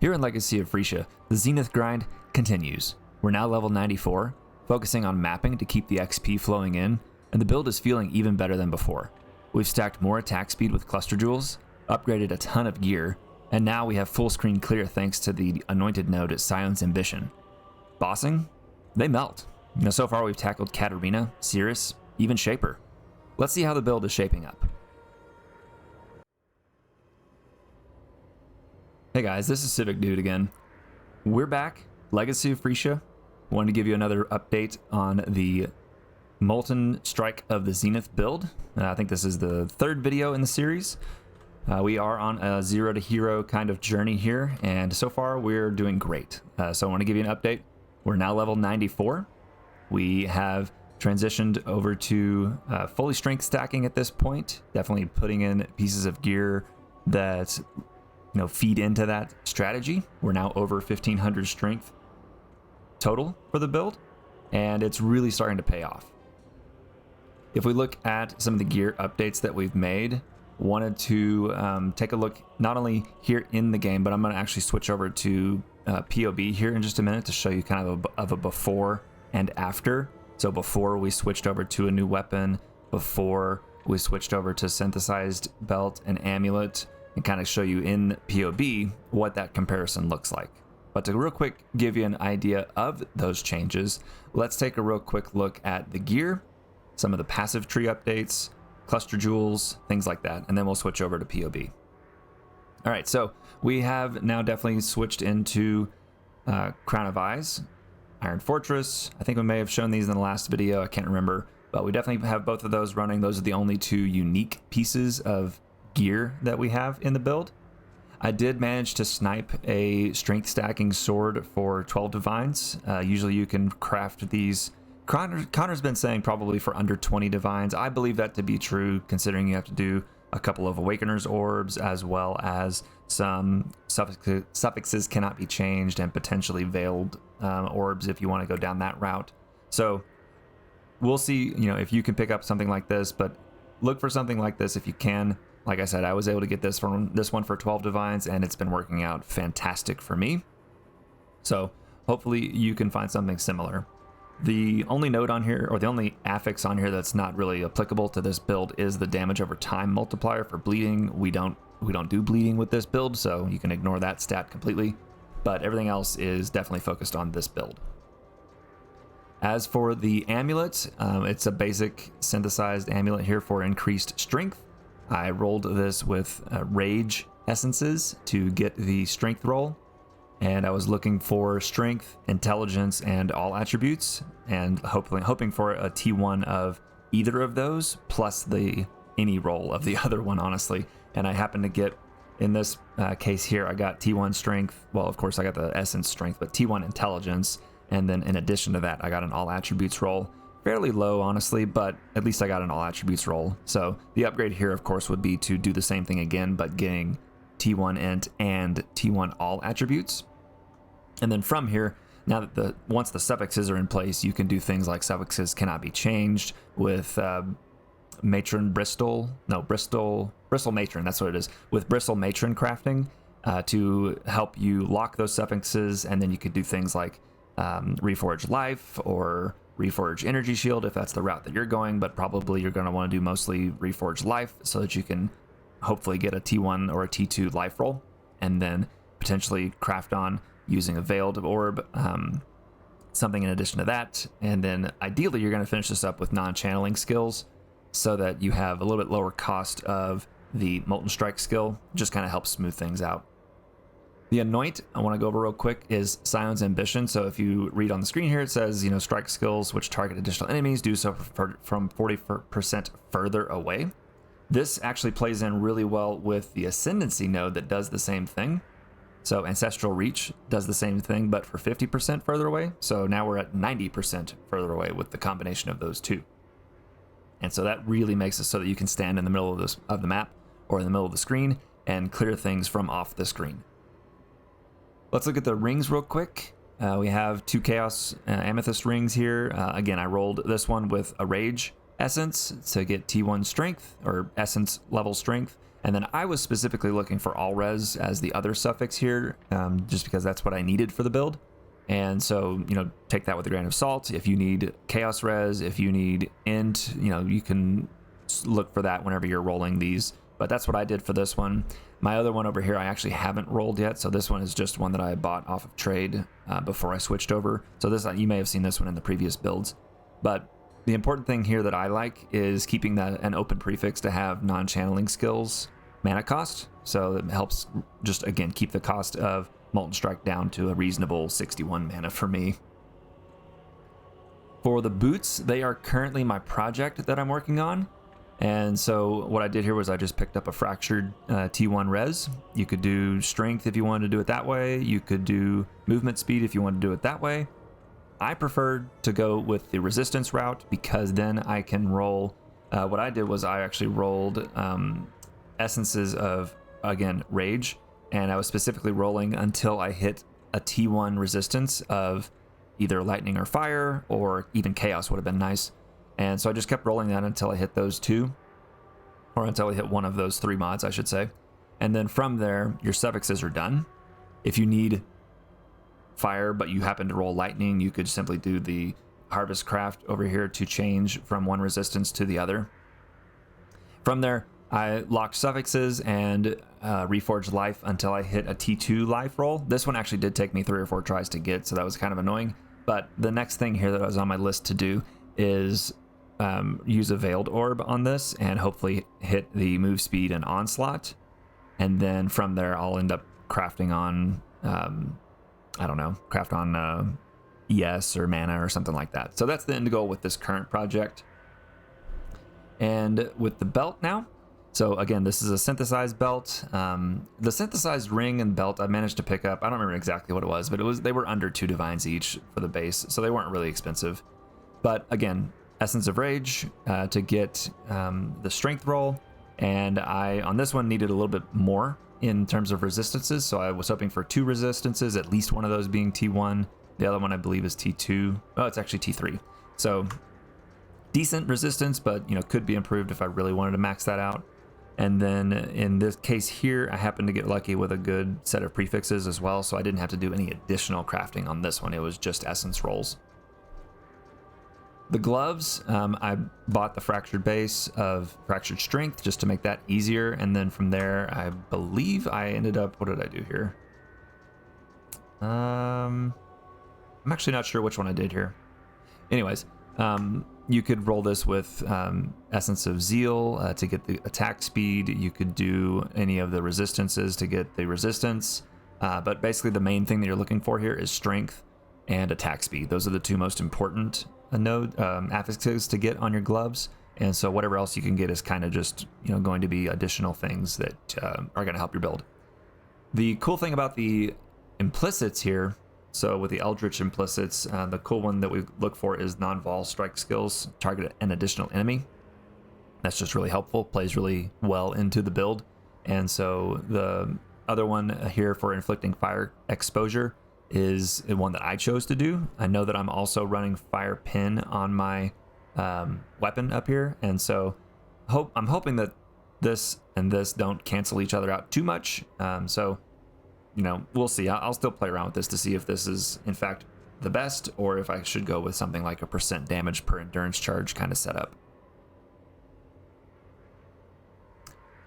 Here in Legacy of Phrecia, the Zenith grind continues. We're now level 94, focusing on mapping to keep the XP flowing in, and the build is feeling even better than before. We've stacked more attack speed with cluster jewels, upgraded a ton of gear, and now we have full screen clear thanks to the anointed node at Sion's Ambition. Bossing? They melt. So far we've tackled Katarina, Cirrus, even Shaper. Let's see how the build is shaping up. Hey guys, this is Civic Dude again. We're back, Legacy of Phrecia. Wanted to give you another update on the moltenstrike of the Zenith build. I think this is the third video in the series. We are on a zero to hero kind of journey here, and so far we're doing great. So I want to give you an update. We're now level 94. We have transitioned over to fully strength stacking at this point, definitely putting in pieces of gear that feed into that strategy. We're now over 1500 strength total for the build, and it's really starting to pay off. If we look at some of the gear updates that we've made, wanted to take a look not only here in the game, but I'm going to actually switch over to POB here in just a minute to show you kind of a before and after. So before we switched over to a new weapon, before we switched over to Synthesized Belt and Amulet, and kind of show you in POB what that comparison looks like. But to real quick give you an idea of those changes, let's take a real quick look at the gear, some of the passive tree updates, cluster jewels, things like that, and then we'll switch over to POB. All right, so we have now definitely switched into Crown of Eyes, Iron Fortress. I think we may have shown these in the last video, I can't remember, but we definitely have both of those running. Those are the only two unique pieces of gear that we have in the build. I did manage to snipe a strength stacking sword for 12 divines. Usually you can craft these. Connor's been saying probably for under 20 divines. I believe that to be true, considering you have to do a couple of Awakener's orbs, as well as some suffixes cannot be changed, and potentially veiled orbs if you want to go down that route. So we'll see, if you can pick up something like this, but look for something like this if you can. Like I said, I was able to get this one for 12 divines, and it's been working out fantastic for me. So hopefully you can find something similar. The only note on here, or the only affix on here that's not really applicable to this build, is the damage over time multiplier for bleeding. We don't do bleeding with this build, so you can ignore that stat completely. But everything else is definitely focused on this build. As for the amulet, it's a basic synthesized amulet here for increased strength. I rolled this with rage essences to get the strength roll, and I was looking for strength, intelligence, and all attributes, and hoping for a T1 of either of those, plus any roll of the other one, honestly. And I happened to get, in this case here, I got T1 strength. Well, of course I got the essence strength, but T1 intelligence, and then in addition to that, I got an all attributes roll. Fairly low, honestly, but at least I got an all attributes roll. So the upgrade here, of course, would be to do the same thing again, but getting T1 int and T1 all attributes. And then from here, now that once the suffixes are in place, you can do things like suffixes cannot be changed with Bristle Matron, that's what it is, with Bristle Matron crafting to help you lock those suffixes, and then you could do things like Reforge Life or Reforge Energy Shield if that's the route that you're going, but probably you're going to want to do mostly Reforge Life so that you can hopefully get a T1 or a T2 life roll, and then potentially craft on using a veiled orb, something in addition to that. And then ideally you're going to finish this up with non-channeling skills so that you have a little bit lower cost of the moltenstrike skill. Just kind of helps smooth things out. The anoint I want to go over real quick is Sion's Ambition. So if you read on the screen here, it says, strike skills which target additional enemies do so from 40% further away. This actually plays in really well with the Ascendancy node that does the same thing. So Ancestral Reach does the same thing, but for 50% further away. So now we're at 90% further away with the combination of those two. And so that really makes it so that you can stand in the middle of the map or in the middle of the screen and clear things from off the screen. Let's look at the rings real quick. We have 2 Chaos Amethyst rings here. Again, I rolled this one with a Rage Essence to get T1 Strength, or Essence level Strength, And then I was specifically looking for all res as the other suffix here, just because that's what I needed for the build. And so, you know, take that with a grain of salt. If you need chaos res, if you need int, you know, you can look for that whenever you're rolling these. But that's what I did for this one. My other one over here, I actually haven't rolled yet. So this one is just one that I bought off of trade before I switched over. So this, you may have seen this one in the previous builds. But the important thing here that I like is keeping that an open prefix to have non-channeling skills mana cost. So it helps just, again, keep the cost of moltenstrike down to a reasonable 61 mana for me. For the boots, they are currently my project that I'm working on. And so what I did here was I just picked up a fractured T1 res. You could do strength if you wanted to do it that way. You could do movement speed if you wanted to do it that way. I preferred to go with the resistance route because then I can roll. What I did was I actually rolled essences of, again, rage. And I was specifically rolling until I hit a T1 resistance of either lightning or fire, or even chaos would have been nice. And so I just kept rolling that until I hit those two, or until I hit one of those three mods, I should say. And then from there, your suffixes are done. If you need fire, but you happen to roll lightning, you could simply do the harvest craft over here to change from one resistance to the other. From there, I locked suffixes and reforged life until I hit a T2 life roll. This one actually did take me 3 or 4 tries to get, so that was kind of annoying. But the next thing here that was on my list to do is use a veiled orb on this and hopefully hit the move speed and onslaught. And then from there, I'll end up crafting on, I don't know, craft on ES or mana or something like that. So that's the end goal with this current project. And with the belt now, so again, this is a synthesized belt. The synthesized ring and belt I managed to pick up. I don't remember exactly what it was, but they were under 2 divines each for the base, so they weren't really expensive. But again, Essence of Rage to get the strength roll, and I, on this one, needed a little bit more in terms of resistances, so I was hoping for 2 resistances, at least one of those being T1. The other one I believe is T2. Oh, it's actually T3. So decent resistance, but you know, could be improved if I really wanted to max that out. And then in this case here, I happened to get lucky with a good set of prefixes as well, so I didn't have to do any additional crafting on this one. It was just essence rolls. The gloves, I bought the fractured base of fractured strength just to make that easier, and then from there, I believe I ended up, what did I do here? I'm actually not sure which one I did here. Anyways, you could roll this with Essence of Zeal to get the attack speed. You could do any of the resistances to get the resistance. But basically the main thing that you're looking for here is strength and attack speed. Those are the 2 most important affixes to get on your gloves. And so whatever else you can get is kind of just, you know, going to be additional things that are going to help your build. The cool thing about the implicits here, so with the Eldritch implicits, the cool one that we look for is non-Vaal strike skills, target an additional enemy. That's just really helpful, plays really well into the build. And so the other one here for inflicting fire exposure is the one that I chose to do. I know that I'm also running fire pin on my weapon up here, and so I'm hoping that this and this don't cancel each other out too much. So you know, we'll see. I'll still play around with this to see if this is in fact the best, or if I should go with something like a % damage per endurance charge kind of setup.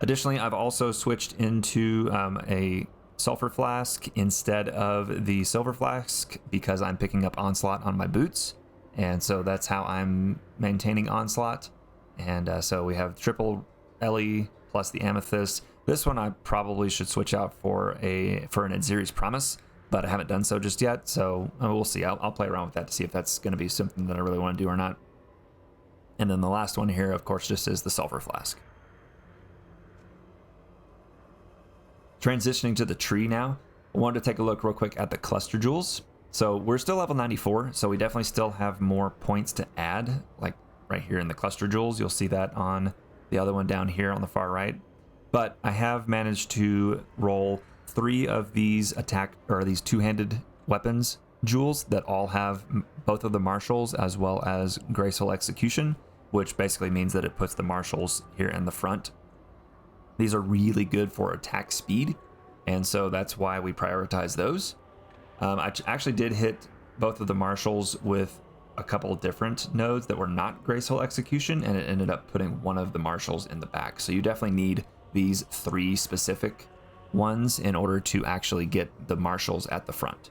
Additionally, I've also switched into a sulfur flask instead of the silver flask because I'm picking up Onslaught on my boots, and so that's how I'm maintaining Onslaught. And so we have triple Ellie plus the amethyst. This one I probably should switch out for an Edziri's Promise, but I haven't done so just yet, so we'll see. I'll play around with that to see if that's going to be something that I really want to do or not. And then the last one here, of course, just is the sulfur flask. Transitioning to the tree now, I wanted to take a look real quick at the cluster jewels. So we're still level 94, so we definitely still have more points to add, like right here in the cluster jewels. You'll see that on the other one down here on the far right. But I have managed to roll 3 of these these 2-handed weapons jewels that all have both of the marshals as well as graceful execution, which basically means that it puts the marshals here in the front. These are really good for attack speed, and so that's why we prioritize those. I actually did hit both of the marshals with a couple different nodes that were not graceful execution, and it ended up putting one of the marshals in the back. So you definitely need these 3 specific ones in order to actually get the marshals at the front.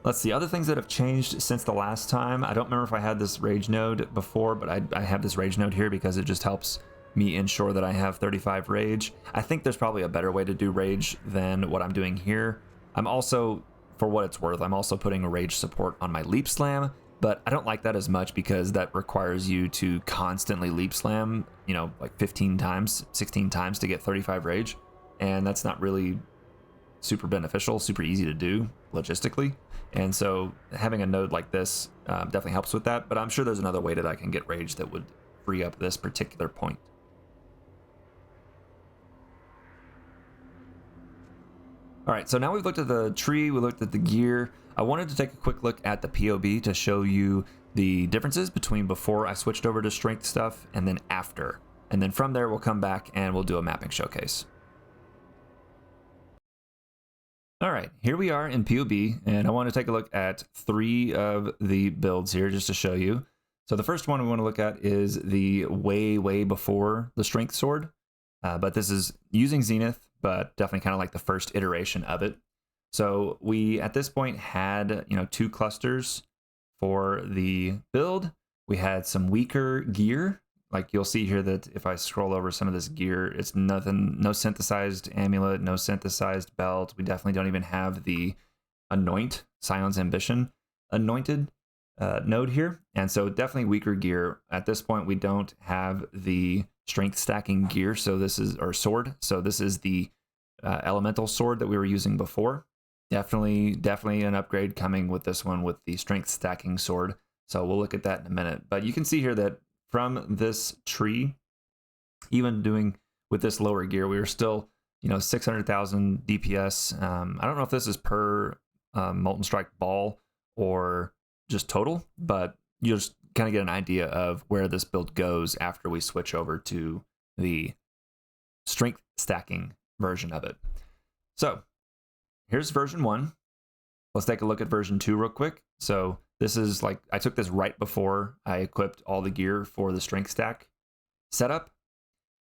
Let's see, other things that have changed since the last time. I don't remember if I had this rage node before, but I have this rage node here because it just helps me ensure that I have 35 rage. I think there's probably a better way to do rage than what I'm doing here. I'm also, for what it's worth, I'm also putting a rage support on my leap slam, but I don't like that as much because that requires you to constantly leap slam, you know, like 15 times, 16 times to get 35 rage. And that's not really super beneficial, super easy to do logistically. And so having a node like this definitely helps with that, but I'm sure there's another way that I can get rage that would free up this particular point. All right, so now we've looked at the tree, we looked at the gear. I wanted to take a quick look at the POB to show you the differences between before I switched over to strength stuff and then after. And then from there, we'll come back and we'll do a mapping showcase. All right, here we are in POB, and I want to take a look at 3 of the builds here just to show you. So the first one we want to look at is the way before the strength sword, but this is using Zenith, but definitely kind of like the first iteration of it. So we at this point had 2 clusters for the build. We had some weaker gear. Like you'll see here that if I scroll over some of this gear, it's nothing, no synthesized amulet, no synthesized belt. We definitely don't even have the anoint, Sion's Ambition anointed node here. And so definitely weaker gear. At this point, we don't have the strength stacking gear. So this is, or sword. So this is the elemental sword that we were using before. Definitely an upgrade coming with this one with the strength stacking sword. So we'll look at that in a minute. But you can see here that from this tree, even doing with this lower gear, we were still, 600,000 DPS. I don't know if this is per moltenstrike ball or just total, but you'll just kind of get an idea of where this build goes after we switch over to the strength stacking version of it. So here's version 1. Let's take a look at version 2 real quick. So this is like, I took this right before I equipped all the gear for the strength stack setup.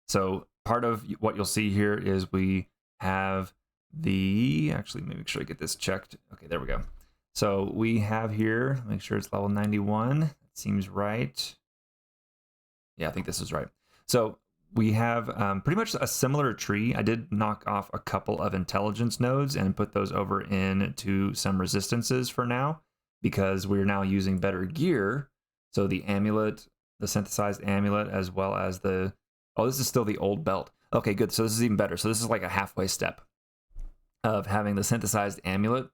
So part of what you'll see here is we have the, actually, let me make sure I get this checked. Okay, there we go. So we have here, make sure it's level 91. That seems right. Yeah, I think this is right. So we have pretty much a similar tree. I did knock off a couple of intelligence nodes and put those over into some resistances for now, because we're now using better gear. So the amulet, the synthesized amulet, as well as the, oh, this is still the old belt. Okay, good. So this is even better. So this is like a halfway step of having the synthesized amulet,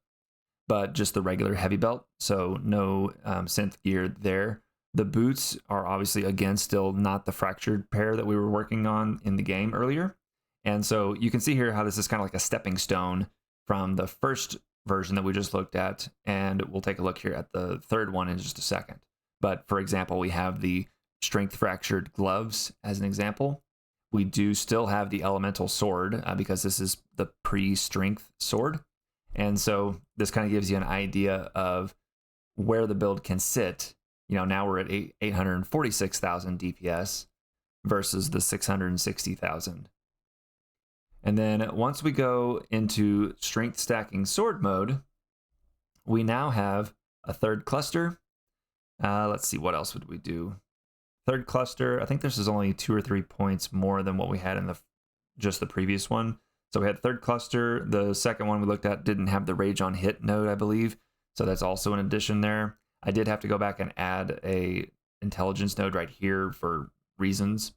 but just the regular heavy belt. So no synth gear there. The boots are obviously, again, still not the fractured pair that we were working on in the game earlier. And so you can see here how this is kind of like a stepping stone from the first version that we just looked at. And we'll take a look here at the third one in just a second. But for example, we have the strength fractured gloves as an example. We do still have the elemental sword because this is the pre-strength sword. And so this kind of gives you an idea of where the build can sit. Now we're at 846,000 DPS versus the 660,000. And then once we go into strength stacking sword mode, we now have a third cluster. Let's see, what else would we do? Third cluster, I think this is only 2 or 3 points more than what we had in just the previous one. So we had third cluster. The second one we looked at didn't have the rage on hit node, I believe. So that's also an addition there. I did have to go back and add a intelligence node right here for reasons.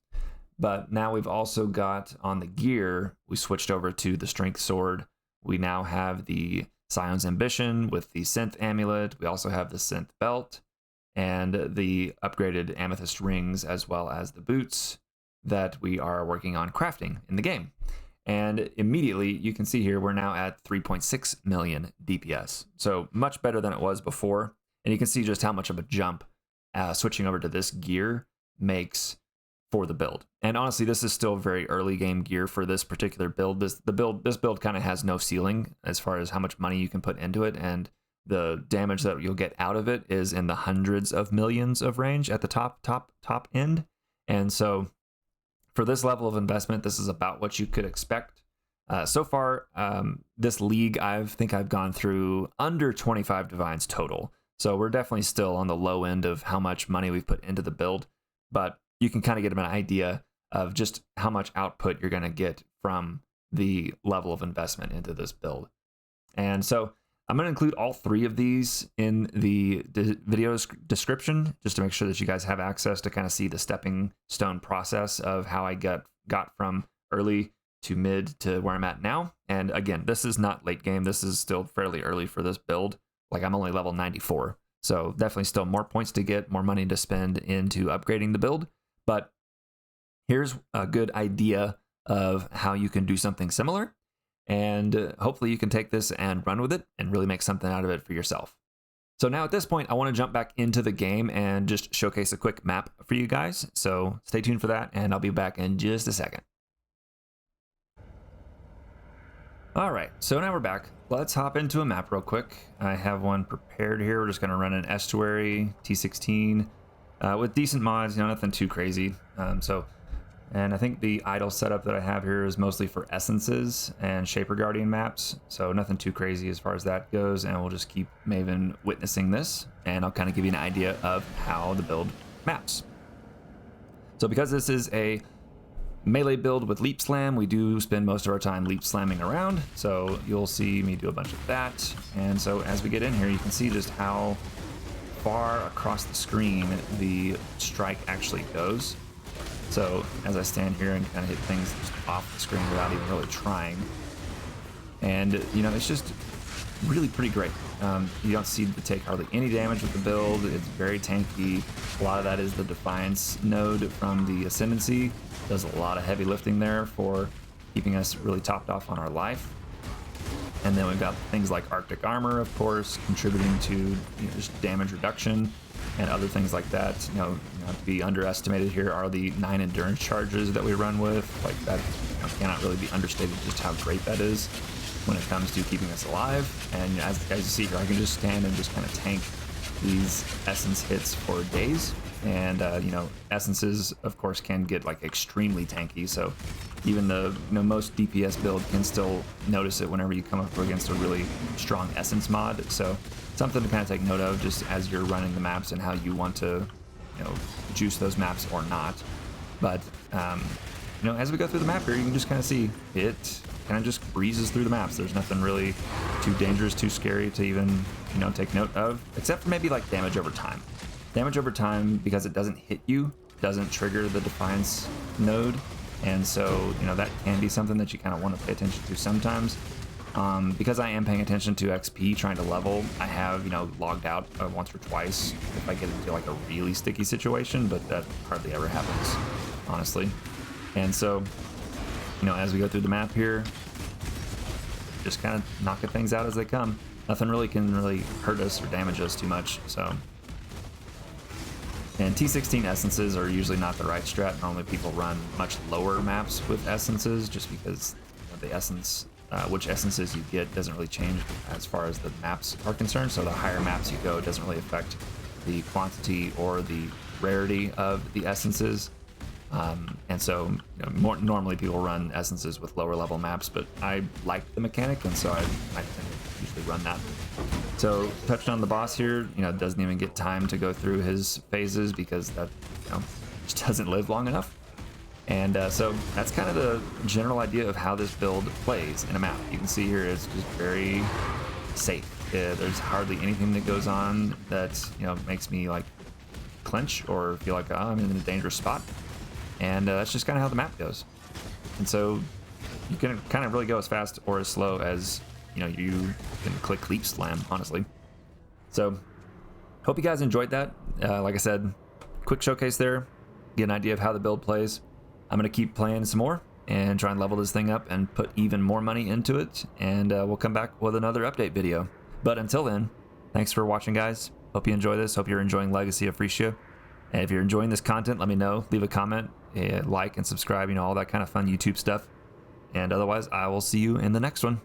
But now we've also got on the gear, we switched over to the strength sword. We now have the Sion's Ambition with the synth amulet. We also have the synth belt and the upgraded amethyst rings, as well as the boots that we are working on crafting in the game. And immediately you can see here, we're now at 3.6 million DPS. So much better than it was before. And you can see just how much of a jump switching over to this gear makes for the build. And honestly, this is still very early game gear for this particular build. This build kind of has no ceiling as far as how much money you can put into it, and the damage that you'll get out of it is in the hundreds of millions of range at the top end. And so for this level of investment, this is about what you could expect. So far, this league, I think I've gone through under 25 divines total. So we're definitely still on the low end of how much money we've put into the build, but you can kind of get an idea of just how much output you're going to get from the level of investment into this build. And so I'm going to include all three of these in the video description, just to make sure that you guys have access to kind of see the stepping stone process of how I got from early to mid to where I'm at now. And again, this is not late game. This is still fairly early for this build. Like, I'm only level 94. So definitely still more points to get, more money to spend into upgrading the build. But here's a good idea of how you can do something similar. And hopefully you can take this and run with it and really make something out of it for yourself. So now at this point, I want to jump back into the game and just showcase a quick map for you guys. So stay tuned for that, and I'll be back in just a second. All right, so now we're back. Let's hop into a map real quick. I have one prepared here. We're just going to run an estuary, T16, with decent mods, nothing too crazy. And I think the idle setup that I have here is mostly for essences and Shaper Guardian maps, so nothing too crazy as far as that goes, and we'll just keep Maven witnessing this, and I'll kind of give you an idea of how the build maps. So because this is a melee build with leap slam, we do spend most of our time leap slamming around, so you'll see me do a bunch of that. And so as we get in here, you can see just how far across the screen the strike actually goes. So as I stand here and kind of hit things just off the screen without even really trying, and it's just really pretty great. You don't seem to take hardly any damage with the build. It's very tanky. A lot of that is the Defiance node from the Ascendancy. Does a lot of heavy lifting there for keeping us really topped off on our life. And then we've got things like Arctic Armor, of course, contributing to just damage reduction and other things like that. Not to be underestimated here are the 9 endurance charges that we run with. Like that cannot really be understated just how great that is when it comes to keeping us alive. And as you see here, I can just stand and just kind of tank these essence hits for days. And essences, of course, can get like extremely tanky. So even the most DPS build can still notice it whenever you come up against a really strong essence mod. So something to kind of take note of just as you're running the maps and how you want to juice those maps or not. But as we go through the map here, you can just kind of see it kind of just breezes through the maps. There's nothing really too dangerous, too scary to even take note of, except for maybe like damage over time. Damage over time, because it doesn't hit you, doesn't trigger the Defiance node, and so that can be something that you kind of want to pay attention to sometimes. Because I am paying attention to XP, trying to level, I have logged out once or twice if I get into like a really sticky situation, but that hardly ever happens, honestly. And so as we go through the map here, just kind of knocking things out as they come. Nothing really can hurt us or damage us too much. So. And T16 essences are usually not the right strat. Normally people run much lower maps with essences just because the essence, which essences you get doesn't really change as far as the maps are concerned. So the higher maps you go, it doesn't really affect the quantity or the rarity of the essences. And so normally people run essences with lower level maps, but I like the mechanic, and so I tend to usually run that. So touched on the boss here, doesn't even get time to go through his phases because that just doesn't live long enough. And so that's kind of the general idea of how this build plays in a map. You can see here it's just very safe. There's hardly anything that goes on that makes me like clench or feel like I'm in a dangerous spot. And that's just kind of how the map goes. And so you can kind of really go as fast or as slow as you can click leap slam, honestly. So hope you guys enjoyed that. Like I said, quick showcase there, get an idea of how the build plays. I'm going to keep playing some more and try and level this thing up and put even more money into it. And we'll come back with another update video. But until then, thanks for watching, guys. Hope you enjoy this. Hope you're enjoying Legacy of Phrecia. And if you're enjoying this content, let me know. Leave a comment like and subscribe, you know, all that kind of fun YouTube stuff. And otherwise, I will see you in the next one.